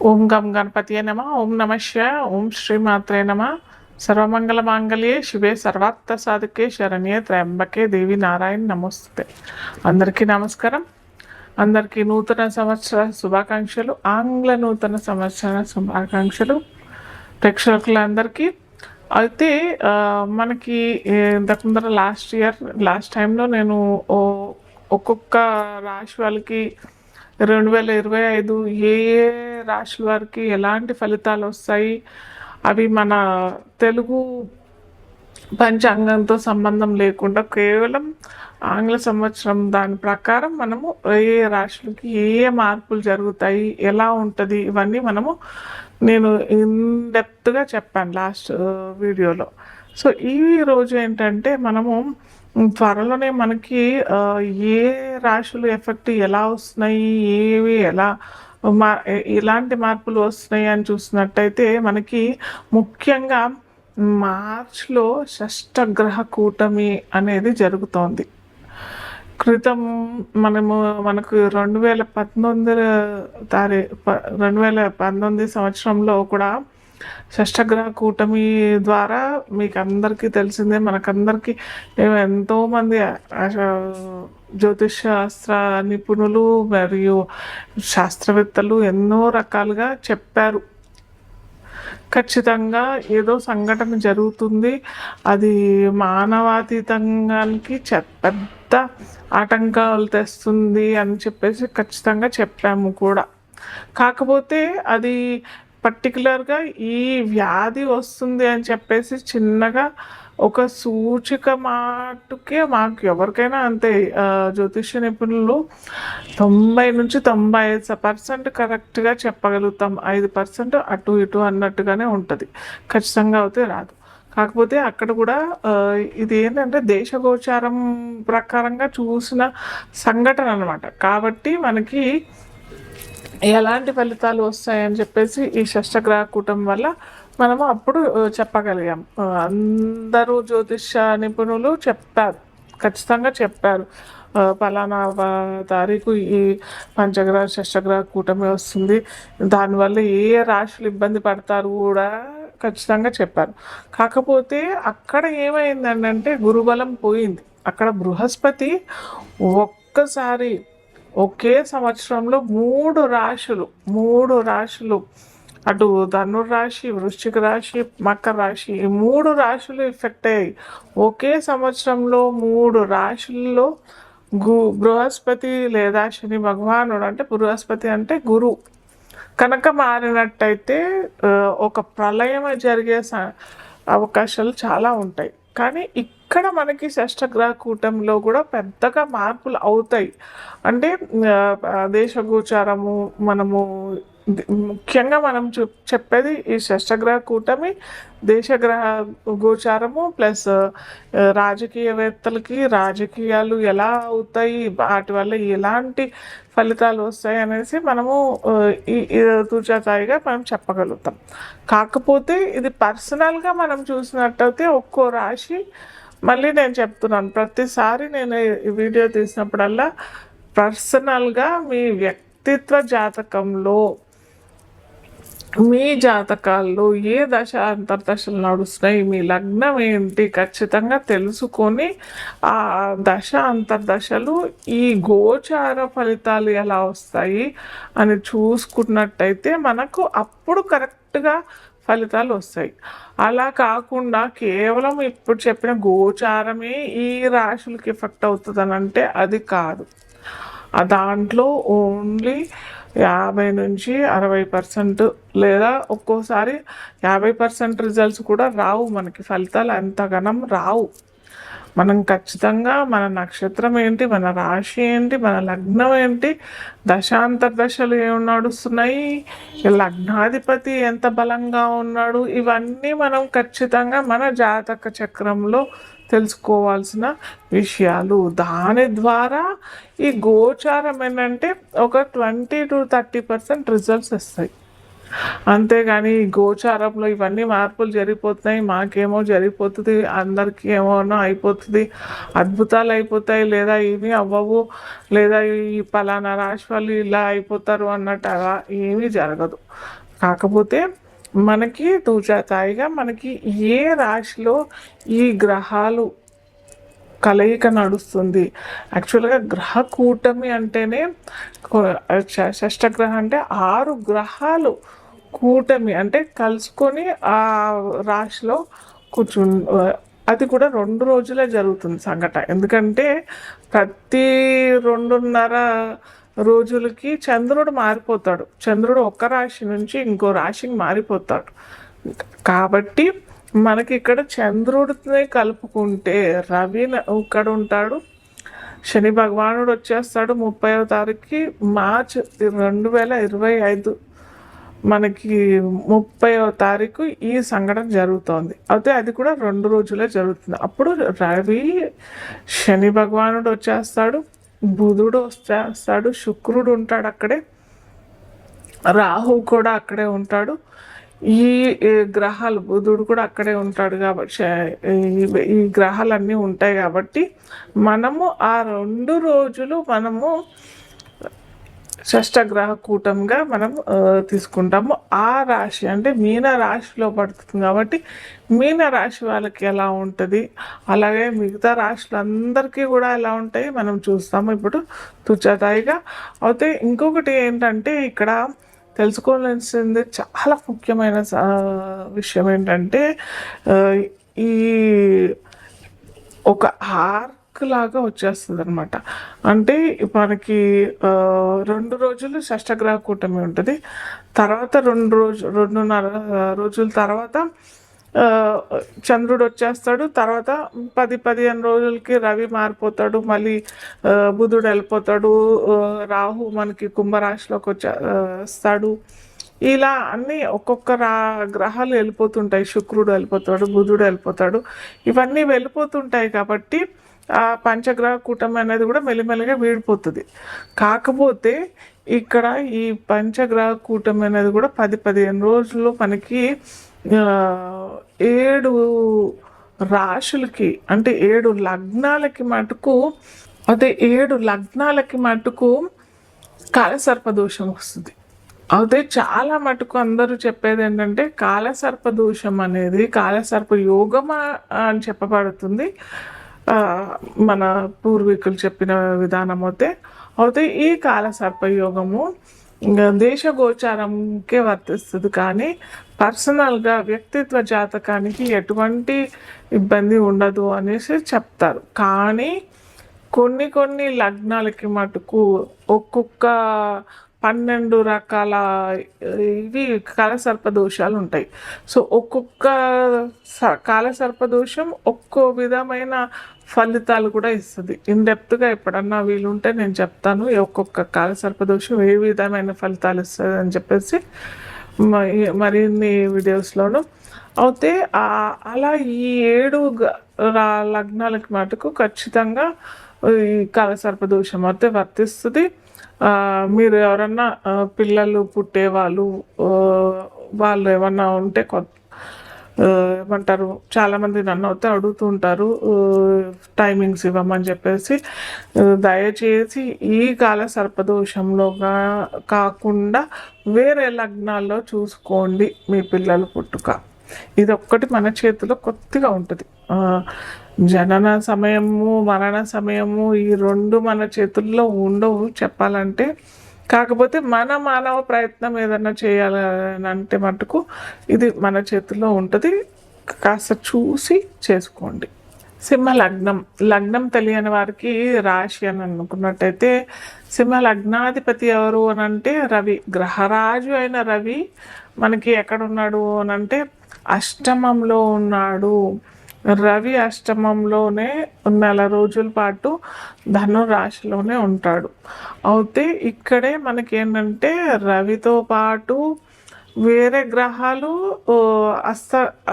ఓం గం గణపతియే నమ. ఓం నమ శివాయ. ఓం శ్రీమాత్రే నమ. సర్వమంగళ మాంగళ్యే శివే సర్వార్థ సాధకే శరణ్యే త్ర్యంబకే దేవి నారాయణ నమస్తే. అందరికీ నమస్కారం. అందరికీ నూతన సంవత్సర శుభాకాంక్షలు, ఆంగ్ల నూతన సంవత్సర శుభాకాంక్షలు ప్రేక్షకులందరికీ. అయితే మనకి ఇంతకు ముందర లాస్ట్ టైంలో నేను ఒక్కొక్క రాశి వాళ్ళకి 2025 ఏ ఏ రాశుల వారికి ఎలాంటి ఫలితాలు వస్తాయి, అవి మన తెలుగు పంచాంగంతో సంబంధం లేకుండా కేవలం ఆంగ్ల సంవత్సరం దాని ప్రకారం మనము ఏ రాశులకి ఏ ఏ మార్పులు జరుగుతాయి, ఎలా ఉంటుంది, ఇవన్నీ నేను ఇన్డెప్త్గా చెప్పాను లాస్ట్ వీడియోలో. సో ఈ రోజు ఏంటంటే మనము త్వరలోనే మనకి ఏ రాశులు ఎఫెక్ట్ ఎలా వస్తున్నాయి, ఏవి ఎలా ఇలాంటి మార్పులు వస్తున్నాయి అని చూసినట్టయితే మనకి ముఖ్యంగా మార్చ్లో షష్టగ్రహ కూటమి అనేది జరుగుతోంది. క్రితం మనకు 2019 సంవత్సరంలో కూడా షష్టగ్రహ కూటమి ద్వారా మీకు అందరికీ తెలిసిందే, మనకందరికీ ఎంతోమంది జ్యోతిష్ శాస్త్ర నిపుణులు మరియు శాస్త్రవేత్తలు ఎన్నో రకాలుగా చెప్పారు. ఖచ్చితంగా ఏదో సంఘటన జరుగుతుంది, అది మానవాతీతంగానికి పెద్ద ఆటంకాలు తెస్తుంది అని చెప్పేసి ఖచ్చితంగా చెప్పాము కూడా. కాకపోతే అది పర్టికులర్గా ఈ వ్యాధి వస్తుంది అని చెప్పేసి చిన్నగా ఒక సూచిక మాటకే మాకు ఎవరికైనా అంతే, జ్యోతిష్య నిపుణులు 90 నుంచి 95% కరెక్ట్గా చెప్పగలుగుతాం. 5% అటు ఇటు అన్నట్టుగానే ఉంటుంది, ఖచ్చితంగా అయితే రాదు. కాకపోతే అక్కడ కూడా ఇది ఏంటంటే దేశగోచారం ప్రకారంగా చూసిన సంఘటన అన్నమాట. కాబట్టి మనకి ఎలాంటి ఫలితాలు వస్తాయని చెప్పేసి ఈ షష్టగ్రహ కూటమి వల్ల మనము అప్పుడు చెప్పగలిగాం. అందరూ జ్యోతిష నిపుణులు చెప్పారు, ఖచ్చితంగా చెప్పారు, పలానా తారీఖు ఈ పంచగ్రహ షష్టగ్రహ కూటమి వస్తుంది, దానివల్ల ఏ రాశులు ఇబ్బంది పడతారు కూడా ఖచ్చితంగా చెప్పారు. కాకపోతే అక్కడ ఏమైందంటే గురుబలం పోయింది. అక్కడ బృహస్పతి ఒక్కసారి ఒకే సంవత్సరంలో మూడు రాశులు అటు ధనుర్రాశి, వృశ్చిక రాశి, మకర రాశి, ఈ 3 రాశులు ఎఫెక్ట్ అయ్యాయి. ఒకే సంవత్సరంలో 3 రాశుల్లో బృహస్పతి లేదా శని భగవానుడు, అంటే బృహస్పతి అంటే గురువు కనుక మారినట్టయితే ఒక ప్రళయం జరిగే అవకాశాలు చాలా ఉంటాయి. కానీ ఇక్కడ మనకి షష్టగ్రహ కూటమిలో కూడా పెద్దగా మార్పులు అవుతాయి. అంటే దేశగోచారము ముఖ్యంగా మనం చెప్పేది ఈ షష్టగ్రహ కూటమి, దేశగ్రహ గోచారము ప్లస్ రాజకీయవేత్తలకి రాజకీయాలు ఎలా అవుతాయి, వాటి వల్ల ఎలాంటి ఫలితాలు వస్తాయి అనేసి మనము తూచాతాయిగా మనం చెప్పగలుగుతాం. కాకపోతే ఇది పర్సనల్గా మనం చూసినట్టయితే ఒక్కో రాశి, మళ్ళీ నేను చెప్తున్నాను ప్రతిసారి నేను ఈ వీడియో తీసినప్పుడల్లా పర్సనల్గా మీ వ్యక్తిత్వ జాతకంలో మీ జాతకాల్లో ఏ దశ అంతర్దశలు నడుస్తున్నాయి, మీ లగ్నం ఏంటి ఖచ్చితంగా తెలుసుకొని ఆ దశ అంతర్దశలు ఈ గోచార ఫలితాలు ఎలా వస్తాయి అని చూసుకున్నట్టయితే మనకు అప్పుడు కరెక్ట్గా ఫలితాలు వస్తాయి. అలా కాకుండా కేవలం ఇప్పుడు చెప్పిన గోచారమే ఈ రాశులకి ఎఫెక్ట్ అవుతుందని అంటే అది కాదు. దాంట్లో ఓన్లీ 50 నుంచి 60% లేదా ఒక్కోసారి 50% రిజల్ట్స్ కూడా రావు, మనకి ఫలితాలు ఎంతగానం రావు. మనం ఖచ్చితంగా మన నక్షత్రం ఏంటి, మన రాశి ఏంటి, మన లగ్నం ఏంటి, దశాంతర్దశలు ఏమి నడుస్తున్నాయి, లగ్నాధిపతి ఎంత బలంగా ఉన్నాడు, ఇవన్నీ మనం ఖచ్చితంగా మన జాతక చక్రంలో తెలుసుకోవాల్సిన విషయాలు. దాని ద్వారా ఈ గోచారం ఏంటంటే ఒక 20 to 30% రిజల్ట్స్ వస్తాయి. అంతేగాని ఈ గోచారంలో ఇవన్నీ మార్పులు జరిగిపోతున్నాయి, మాకేమో జరిగిపోతుంది, అందరికీ ఏమోనో అయిపోతుంది, అద్భుతాలు అయిపోతాయి, లేదా ఇవి అవ్వవు, లేదా ఈ పలానా రాశి వాళ్ళు ఇలా అయిపోతారు అన్నట్టు అలా ఏమీ జరగదు. కాకపోతే మనకి తూచాతాయిగా మనకి ఏ రాశిలో ఈ గ్రహాలు కలయిక నడుస్తుంది. యాక్చువల్గా గ్రహ కూటమి అంటేనే షష్టగ్రహం అంటే 6 గ్రహాలు కూటమి అంటే కలుసుకొని ఆ రాశిలో కూర్చు అది కూడా 2 రోజులే జరుగుతుంది సంఘటన. ఎందుకంటే ప్రతి 2.5 రోజులకి చంద్రుడు మారిపోతాడు. చంద్రుడు ఒక రాశి నుంచి ఇంకో రాశికి మారిపోతాడు. కాబట్టి మనకి ఇక్కడ చంద్రుడిని కలుపుకుంటే రవి ఇక్కడ ఉంటాడు, శని భగవానుడు వచ్చేస్తాడు 30వ తారీఖుకి మార్చి 2025 మనకి 30వ తారీఖు ఈ సంఘటన జరుగుతోంది. అయితే అది కూడా 2 రోజులే జరుగుతుంది. అప్పుడు రవి శని భగవానుడు వచ్చేస్తాడు, బుధుడు వచ్చేస్తాడు, శుక్రుడు ఉంటాడు అక్కడే, రాహు కూడా అక్కడే ఉంటాడు, ఈ గ్రహాలు బుధుడు కూడా అక్కడే ఉంటాడు. కాబట్టి ఈ గ్రహాలన్నీ ఉంటాయి. కాబట్టి మనము ఆ 2 రోజులు మనము షష్టగ్రహ కూటంగా మనం తీసుకుంటాము. ఆ రాశి అంటే మీన రాశిలో పడుతుంది కాబట్టి మీన రాశి వాళ్ళకి ఎలా ఉంటుంది, అలాగే మిగతా రాశులందరికీ కూడా ఎలా ఉంటాయి మనం చూస్తాము ఇప్పుడు తుచతాయిగా. అయితే ఇంకొకటి ఏంటంటే ఇక్కడ తెలుసుకోవాల్సింది చాలా ముఖ్యమైన విషయం ఏంటంటే ఈ ఒక లాగా వచ్చేస్తుంది అనమాట. అంటే మనకి 2 రోజులు షష్టగ్రహ కూటమి ఉంటుంది, తర్వాత 2.5 రోజుల తర్వాత చంద్రుడు వచ్చేస్తాడు, తర్వాత 10-15 రోజులకి రవి మారిపోతాడు, మళ్ళీ బుధుడు వెళ్ళిపోతాడు, రాహు మనకి కుంభరాశిలోకి వచ్చేస్తాడు. ఇలా అన్నీ ఒక్కొక్క గ్రహాలు వెళ్ళిపోతుంటాయి. శుక్రుడు వెళ్ళిపోతాడు, బుధుడు వెళ్ళిపోతాడు, ఇవన్నీ వెళ్ళిపోతుంటాయి. కాబట్టి ఆ పంచగ్రహ కూటమి అనేది కూడా మెల్లిమెల్లిగా వీడిపోతుంది. కాకపోతే ఇక్కడ ఈ పంచగ్రహ కూటమి అనేది కూడా 10-15 రోజుల్లో మనకి 7 రాశులకి అంటే 7 లగ్నాలకి మటుకు, అదే 7 లగ్నాలకి మటుకు కాలసర్పదోషం వస్తుంది. అయితే చాలా మటుకు అందరూ చెప్పేది ఏంటంటే కాలసర్పదోషం అనేది కాలసర్ప యోగమా అని చెప్పబడుతుంది. మన పూర్వీకులు చెప్పిన విధానం అయితే ఈ కాలసర్పయోగము దేశ గోచారంకే వర్తిస్తుంది, కానీ పర్సనల్గా వ్యక్తిత్వ జాతకానికి ఎటువంటి ఇబ్బంది ఉండదు అనేసి చెప్తారు. కానీ కొన్ని లగ్నాలకి మటుకు ఒక్కొక్క 12 రకాల ఇవి కాలసర్పదోషాలు ఉంటాయి. సో ఒక్కొక్క కాలసర్పదోషం ఒక్కో విధమైన ఫలితాలు కూడా ఇస్తుంది. ఇన్డెప్త్గా ఎప్పుడన్నా వీలుంటే నేను చెప్తాను ఒక్కొక్క కాలసర్పదోషం ఏ విధమైన ఫలితాలు ఇస్తుంది అని చెప్పేసి మరిన్ని వీడియోస్లోను. అయితే అలా ఈ 7 లగ్నాలకి మటుకు ఖచ్చితంగా ఈ కాలసర్పదోషం అయితే వర్తిస్తుంది. మీరు ఎవరన్నా పిల్లలు పుట్టేవాళ్ళు వాళ్ళు ఏమన్నా ఉంటే ఏమంటారు, చాలామంది నన్ను అయితే అడుగుతూ ఉంటారు టైమింగ్స్ ఇవ్వమని చెప్పేసి. దయచేసి ఈ కాలసర్పదోషంలో కాకుండా వేరే లగ్నాల్లో చూసుకోండి మీ పిల్లలు పుట్టుక. ఇది ఒక్కటి మన చేతిలో కొద్దిగా ఉంటుంది. జనన సమయము మరణ సమయము ఈ 2 మన చేతుల్లో ఉండవు చెప్పాలంటే. కాకపోతే మన మానవ ప్రయత్నం ఏదన్నా చేయాలంటే మటుకు ఇది మన చేతుల్లో ఉంటుంది. కాస్త చూసి చేసుకోండి. సింహ లగ్నం తెలియని వారికి రాశి అని అనుకున్నట్టయితే సింహ లగ్నాధిపతి ఎవరు అని అంటే రవి. గ్రహరాజు అయిన రవి మనకి ఎక్కడున్నాడు అని అంటే అష్టమంలో ఉన్నాడు. రవి అష్టమంలోనే 4 రోజుల పాటు ధనురాశిలోనే ఉంటాడు. అయితే ఇక్కడే మనకి ఏంటంటే రవితో పాటు వేరే గ్రహాలు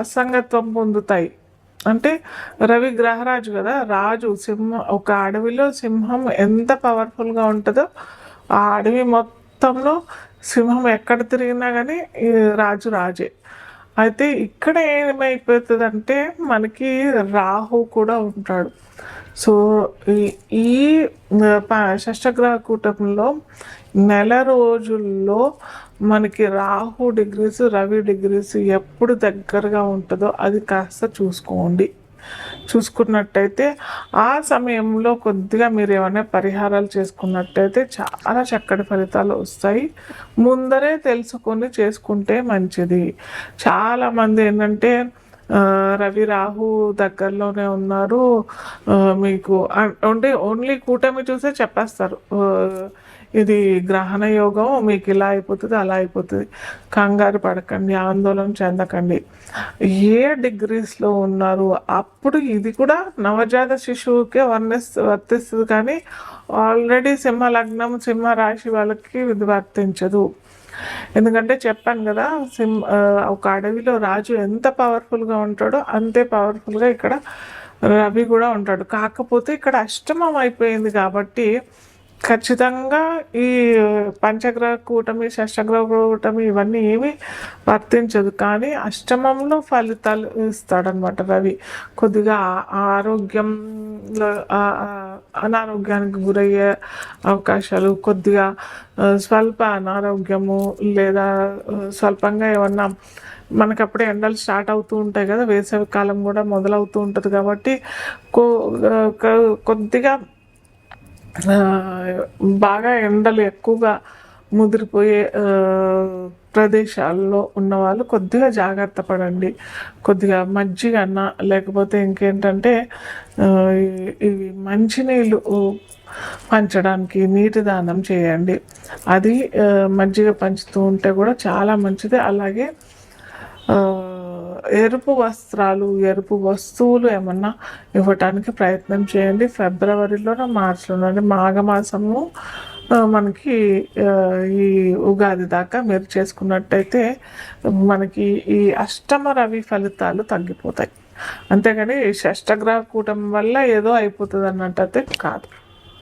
అసంగత్వం పొందుతాయి. అంటే రవి గ్రహరాజు కదా, రాజు సింహం. ఒక అడవిలో సింహం ఎంత పవర్ఫుల్గా ఉంటుందో ఆ అడవి మొత్తంలో సింహం ఎక్కడ తిరిగినా కానీ రాజు రాజే. అయితే ఇక్కడ ఏమైపోతుందంటే మనకి రాహు కూడా ఉంటాడు. సో ఈ ఈ షష్టగ్రహ కూటమిలో నెల రోజుల్లో మనకి రాహు డిగ్రీస్ రవి డిగ్రీస్ ఎప్పుడు దగ్గరగా ఉంటుందో అది కాస్త చూసుకున్నట్టయితే ఆ సమయంలో కొద్దిగా మీరు ఏమైనా పరిహారాలు చేసుకున్నట్టయితే చాలా చక్కటి ఫలితాలు వస్తాయి. ముందరే తెలుసుకొని చేసుకుంటే మంచిది. చాలామంది ఏంటంటే రవి రాహు దగ్గరలోనే ఉన్నారు, మీకు అంటే ఓన్లీ కూటమి చూసే చెప్పేస్తారు ఇది గ్రహణ యోగం, మీకు ఇలా అయిపోతుంది అలా అయిపోతుంది. కంగారు పడకండి, ఆందోళన చెందకండి. ఏ డిగ్రీస్లో ఉన్నారు అప్పుడు ఇది కూడా నవజాత శిశువుకే వర్తిస్తుంది, కానీ ఆల్రెడీ సింహ లగ్నం సింహ రాశి వాళ్ళకి ఇది వర్తించదు. ఎందుకంటే చెప్పాను కదా, ఒక అడవిలో రాజు ఎంత పవర్ఫుల్గా ఉంటాడో అంతే పవర్ఫుల్గా ఇక్కడ రవి కూడా ఉంటాడు. కాకపోతే ఇక్కడ అష్టమం అయిపోయింది కాబట్టి ఖచ్చితంగా ఈ పంచగ్రహ కూటమి షష్టగ్రహ కూటమి ఇవన్నీ ఏమీ వర్తించదు, కానీ అష్టమంలో ఫలితాలు ఇస్తాడనమాట రవి. కొద్దిగా ఆరోగ్యంలో అనారోగ్యానికి గురయ్యే అవకాశాలు, కొద్దిగా స్వల్ప అనారోగ్యము లేదా స్వల్పంగా ఏమన్నా మనకు అప్పుడే ఎండలు స్టార్ట్ అవుతూ ఉంటాయి కదా, వేసవి కాలం కూడా మొదలవుతూ ఉంటుంది కాబట్టి కొద్దిగా బాగా ఎండలు ఎక్కువగా ముదిరిపోయే ప్రదేశాల్లో ఉన్నవాళ్ళు కొద్దిగా జాగ్రత్త పడండి. కొద్దిగా మజ్జిగ అన్న లేకపోతే ఇంకేంటంటే ఇవి మంచినీళ్ళు పంచడానికి నీటి దానం చేయండి. అది మజ్జిగ పంచుతూ ఉంటే కూడా చాలా మంచిది. అలాగే ఎరుపు వస్త్రాలు ఎరుపు వస్తువులు ఏమన్నా ఇవ్వటానికి ప్రయత్నం చేయండి. ఫిబ్రవరిలోనో మార్చిలోనో మాఘమాసము మనకి ఈ ఉగాది దాకా మీరు చేసుకున్నట్టయితే మనకి ఈ అష్టమ రవి ఫలితాలు తగ్గిపోతాయి. అంతేగాని షష్టగ్రహ కూటమి వల్ల ఏదో అయిపోతుంది అన్నట్టయితే కాదు.